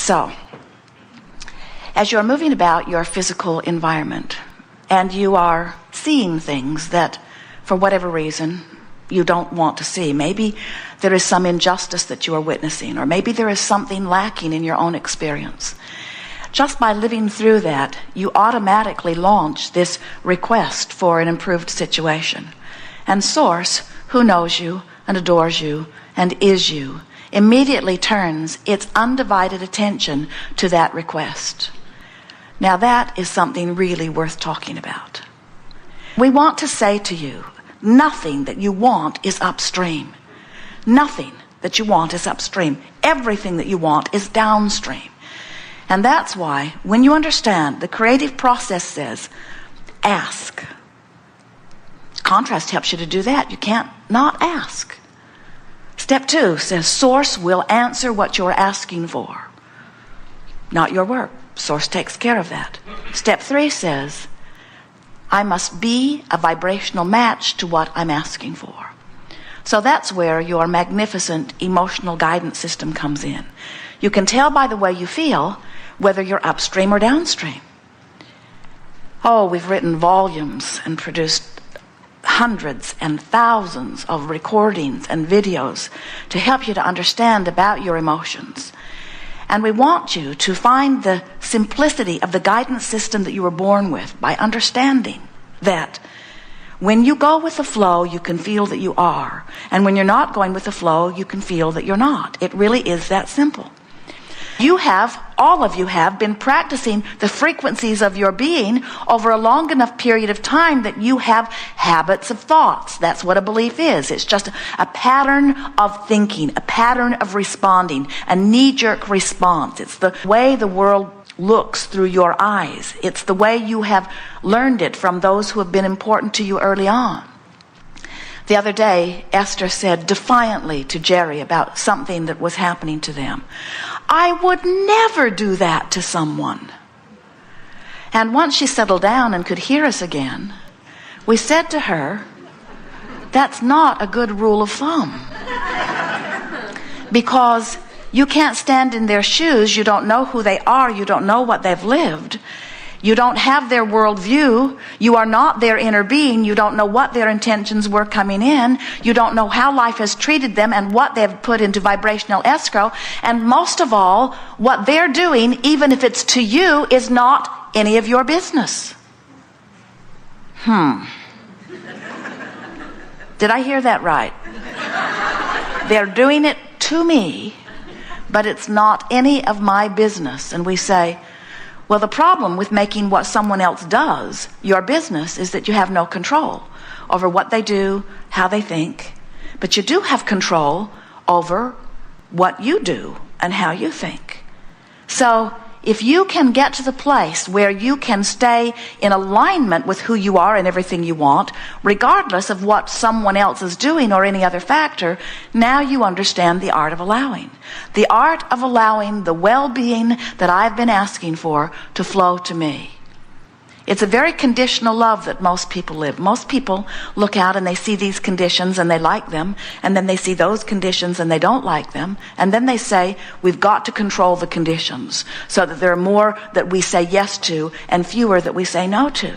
So, as you're moving about your physical environment and you are seeing things that, for whatever reason, you don't want to see. Maybe there is some injustice that you are witnessing, or maybe there is something lacking in your own experience. Just by living through that, you automatically launch this request for an improved situation. And Source, who knows you and adores you and is you, immediately turns its undivided attention to that request. Now that is something really worth talking about. We want to say to you, nothing that you want is upstream. Nothing that you want is upstream. Everything that you want is downstream. And that's why, when you understand, the creative process says, ask. Contrast helps you to do that. You can't not ask. Step 2 says, Source will answer what you're asking for. Not your work. Source takes care of that. Step 3 says, I must be a vibrational match to what I'm asking for. So that's where your magnificent emotional guidance system comes in. You can tell by the way you feel whether you're upstream or downstream. Oh, we've written volumes and produced hundreds and thousands of recordings and videos to help you to understand about your emotions. And we want you to find the simplicity of the guidance system that you were born with by understanding that when you go with the flow, you can feel that you are. And when you're not going with the flow, you can feel that you're not. It really is that simple. All of you have been practicing the frequencies of your being over a long enough period of time that you have habits of thoughts. That's what a belief is. It's just a pattern of thinking, a pattern of responding, a knee-jerk response. It's the way the world looks through your eyes. It's the way you have learned it from those who have been important to you early on. The other day, Esther said defiantly to Jerry about something that was happening to them, I would never do that to someone. And once she settled down and could hear us again, we said to her, that's not a good rule of thumb. Because you can't stand in their shoes. You don't know who they are. You don't know what they've lived. You don't have their worldview. You are not their inner being. You don't know what their intentions were coming in. You don't know how life has treated them and what they've put into vibrational escrow. And most of all, what they're doing, even if it's to you, is not any of your business. Did I hear that right? They're doing it to me, but it's not any of my business. And we say, well, the problem with making what someone else does your business is that you have no control over what they do, how they think. But you do have control over what you do and how you think. So if you can get to the place where you can stay in alignment with who you are and everything you want, regardless of what someone else is doing or any other factor, now you understand the art of allowing. The art of allowing the well-being that I've been asking for to flow to me. It's a very conditional love that most people live. Most people look out and they see these conditions and they like them, and then they see those conditions and they don't like them, and then they say, we've got to control the conditions so that there are more that we say yes to and fewer that we say no to.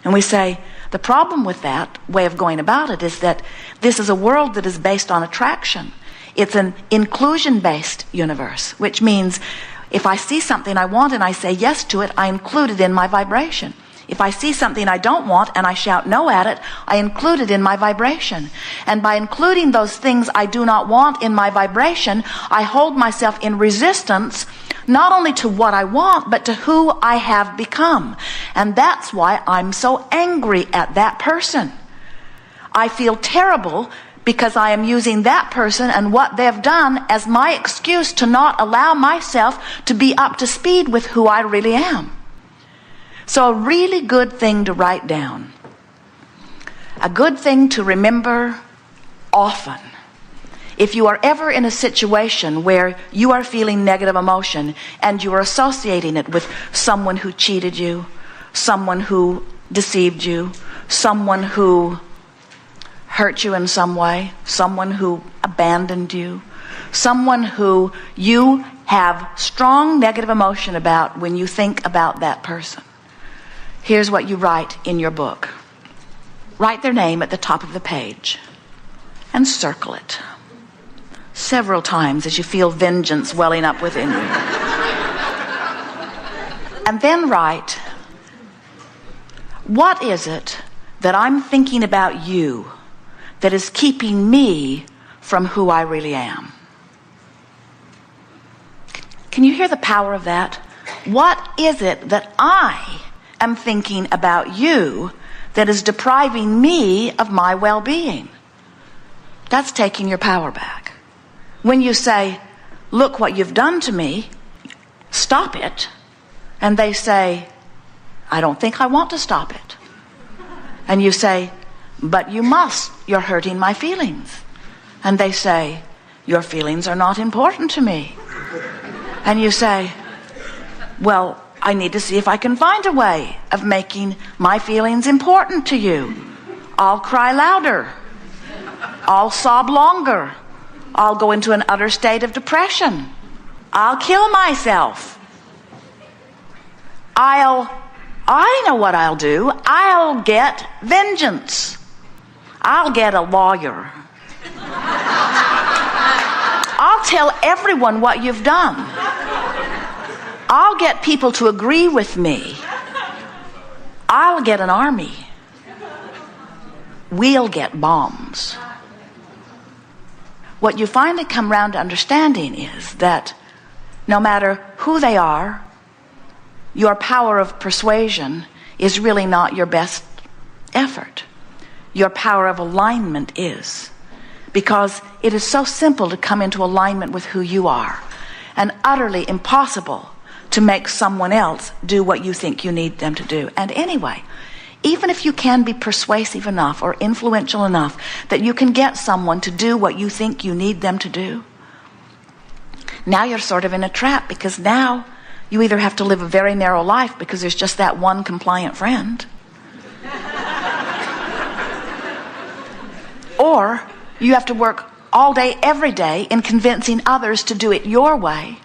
And we say, the problem with that way of going about it is that this is a world that is based on attraction. It's an inclusion-based universe, which means if I see something I want and I say yes to it, I include it in my vibration. If I see something I don't want and I shout no at it, I include it in my vibration. And by including those things I do not want in my vibration, I hold myself in resistance not only to what I want, but to who I have become. And that's why I'm so angry at that person. I feel terrible because I am using that person and what they've done as my excuse to not allow myself to be up to speed with who I really am. So a really good thing to write down, a good thing to remember often. If you are ever in a situation where you are feeling negative emotion and you are associating it with someone who cheated you, someone who deceived you, someone who hurt you in some way, someone who abandoned you, someone who you have strong negative emotion about when you think about that person, here's what you write in your book. Write their name at the top of the page and circle it several times as you feel vengeance welling up within you. And then write, what is it that I'm thinking about you that is keeping me from who I really am? Can you hear the power of that? What is it that I am thinking about you that is depriving me of my well-being? That's taking your power back. When you say, look what you've done to me, stop it. And they say, I don't think I want to stop it. And you say, but you must. You're hurting my feelings. And they say, your feelings are not important to me. And you say, well, I need to see if I can find a way of making my feelings important to you. I'll cry louder. I'll sob longer. I'll go into an utter state of depression. I'll kill myself. I know what I'll do. I'll get vengeance. I'll get a lawyer. I'll tell everyone what you've done. I'll get people to agree with me. I'll get an army. We'll get bombs. What you finally come round to understanding is that no matter who they are, your power of persuasion is really not your best effort. Your power of alignment is. Because it is so simple to come into alignment with who you are, and utterly impossible to make someone else do what you think you need them to do. And anyway, even if you can be persuasive enough or influential enough that you can get someone to do what you think you need them to do, now you're sort of in a trap, because now you either have to live a very narrow life because there's just that one compliant friend, or you have to work all day, every day in convincing others to do it your way.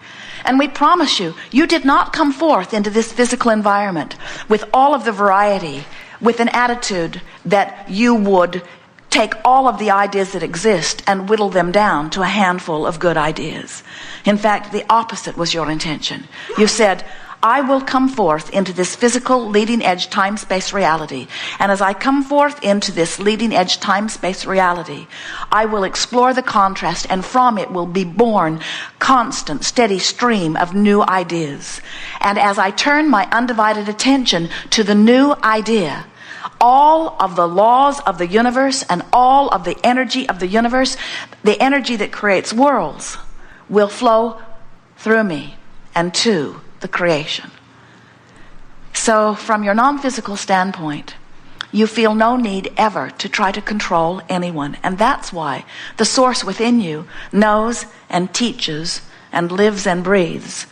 And we promise you, you did not come forth into this physical environment with all of the variety, with an attitude that you would take all of the ideas that exist and whittle them down to a handful of good ideas. In fact, the opposite was your intention. You said, I will come forth into this physical leading-edge time-space reality. And as I come forth into this leading-edge time-space reality, I will explore the contrast, and from it will be born constant, steady stream of new ideas. And as I turn my undivided attention to the new idea, all of the laws of the universe and all of the energy of the universe, the energy that creates worlds, will flow through me and to the creation. So from your non-physical standpoint, you feel no need ever to try to control anyone. And that's why the source within you knows and teaches and lives and breathes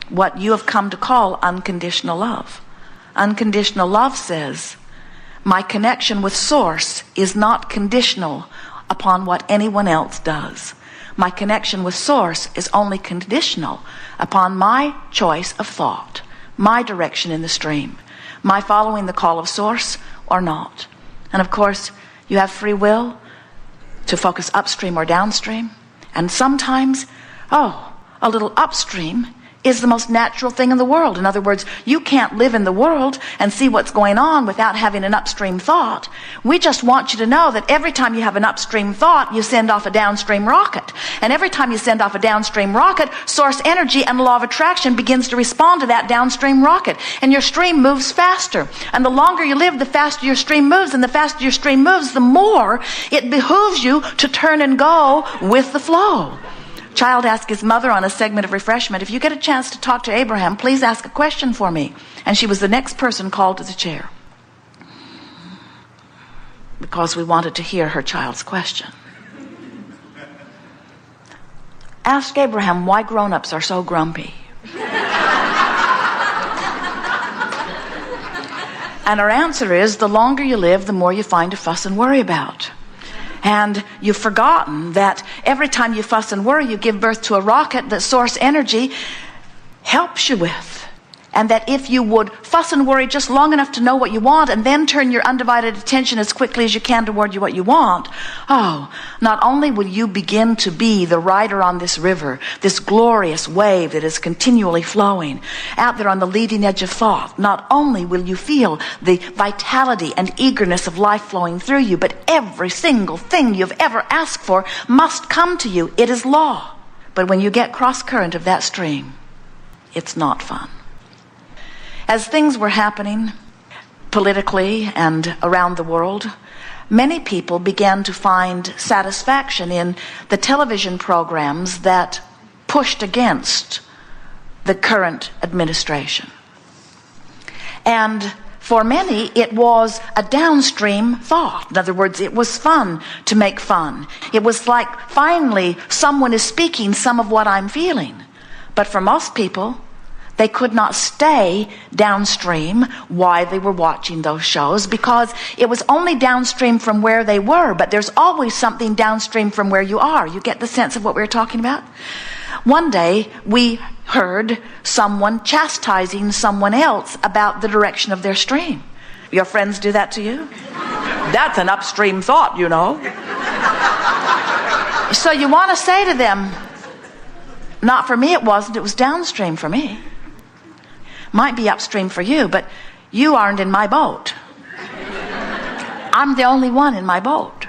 what you have come to call unconditional love. Unconditional love says, my connection with source is not conditional upon what anyone else does. My connection with source is only conditional upon my choice of thought, my direction in the stream, my following the call of source or not. And of course, you have free will to focus upstream or downstream. And sometimes, a little upstream is the most natural thing in the world. In other words, you can't live in the world and see what's going on without having an upstream thought. We just want you to know that every time you have an upstream thought, you send off a downstream rocket. And every time you send off a downstream rocket, source energy and the law of attraction begins to respond to that downstream rocket. And your stream moves faster. And the longer you live, the faster your stream moves. And the faster your stream moves, the more it behooves you to turn and go with the flow. Child asked his mother on a segment of refreshment, if you get a chance to talk to Abraham, please ask a question for me. And she was the next person called to the chair, because we wanted to hear her child's question. Ask Abraham why grown-ups are so grumpy. And our answer is, the longer you live, the more you find to fuss and worry about. And you've forgotten that every time you fuss and worry, you give birth to a rocket that source energy helps you with. And that if you would fuss and worry just long enough to know what you want and then turn your undivided attention as quickly as you can toward what you want, not only will you begin to be the rider on this river, this glorious wave that is continually flowing out there on the leading edge of thought, not only will you feel the vitality and eagerness of life flowing through you, but every single thing you've ever asked for must come to you. It is law. But when you get cross current of that stream, it's not fun. As things were happening politically and around the world, many people began to find satisfaction in the television programs that pushed against the current administration. And for many, it was a downstream thought. In other words, it was fun to make fun. It was like, finally, someone is speaking some of what I'm feeling. But for most people, they could not stay downstream while they were watching those shows because it was only downstream from where they were, but there's always something downstream from where you are. You get the sense of what we were talking about? One day, we heard someone chastising someone else about the direction of their stream. Your friends do that to you? That's an upstream thought, you know. So you want to say to them, not for me it wasn't, it was downstream for me. Might be upstream for you, but you aren't in my boat. I'm the only one in my boat.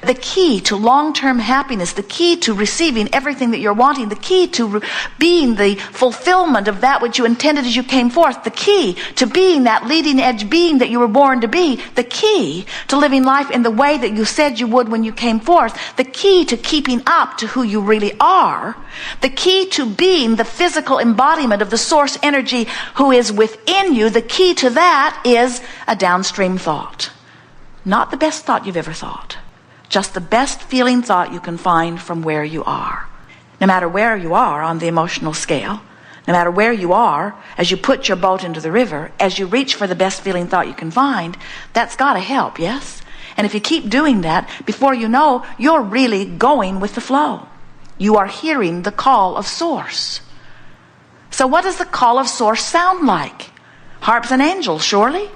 The key to long-term happiness, the key to receiving everything that you're wanting, the key to being the fulfillment of that which you intended as you came forth, the key to being that leading edge being that you were born to be, the key to living life in the way that you said you would when you came forth, the key to keeping up to who you really are, the key to being the physical embodiment of the source energy who is within you, the key to that is a downstream thought. Not the best thought you've ever thought. Just the best feeling thought you can find from where you are. No matter where you are on the emotional scale, no matter where you are, as you put your boat into the river, as you reach for the best feeling thought you can find, that's got to help, yes? And if you keep doing that, before you know, you're really going with the flow. You are hearing the call of Source. So what does the call of Source sound like? Harps and angels, surely?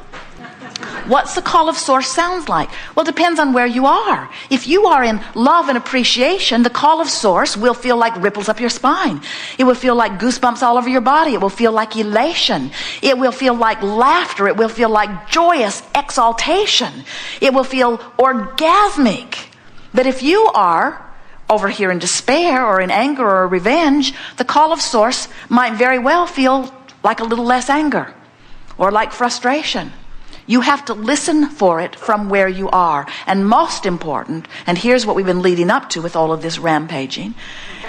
What's the call of Source sounds like? Well, it depends on where you are. If you are in love and appreciation, the call of Source will feel like ripples up your spine. It will feel like goosebumps all over your body. It will feel like elation. It will feel like laughter. It will feel like joyous exaltation. It will feel orgasmic. But if you are over here in despair or in anger or revenge, the call of Source might very well feel like a little less anger or like frustration. You have to listen for it from where you are. And most important, and here's what we've been leading up to with all of this rampaging,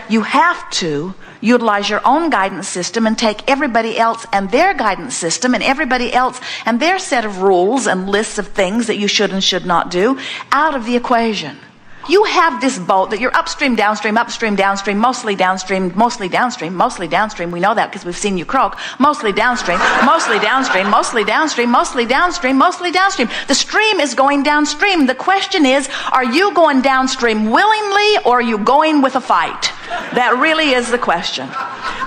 you have to utilize your own guidance system and take everybody else and their guidance system and everybody else and their set of rules and lists of things that you should and should not do out of the equation. You have this boat that you're upstream, downstream, mostly downstream, mostly downstream, mostly downstream. We know that because we've seen you croak. Mostly downstream, mostly downstream, mostly downstream, mostly downstream, mostly downstream. The stream is going downstream. The question is, are you going downstream willingly or are you going with a fight? That really is the question.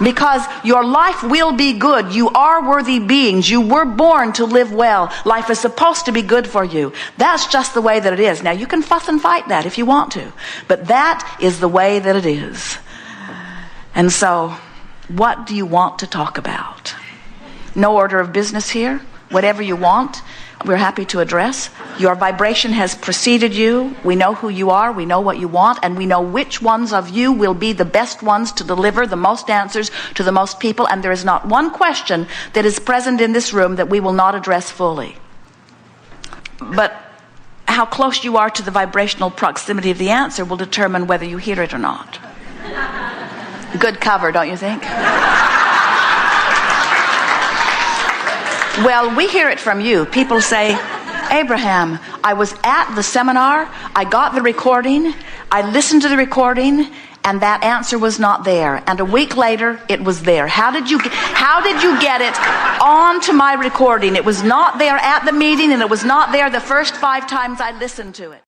Because your life will be good. You are worthy beings. You were born to live well. Life is supposed to be good for you. That's just the way that it is. Now, you can fuss and fight that if you want to, but that is the way that it is. And so, what do you want to talk about? No order of business here. Whatever you want, we're happy to address. Your vibration has preceded you. We know who you are. We know what you want. And we know which ones of you will be the best ones to deliver the most answers to the most people. And there is not one question that is present in this room that we will not address fully. But how close you are to the vibrational proximity of the answer will determine whether you hear it or not. Good cover, don't you think? Well, we hear it from you. People say, Abraham, I was at the seminar, I got the recording, I listened to the recording, and that answer was not there. And a week later, it was there. How did you get it onto my recording? It was not there at the meeting, and it was not there the first 5 times I listened to it.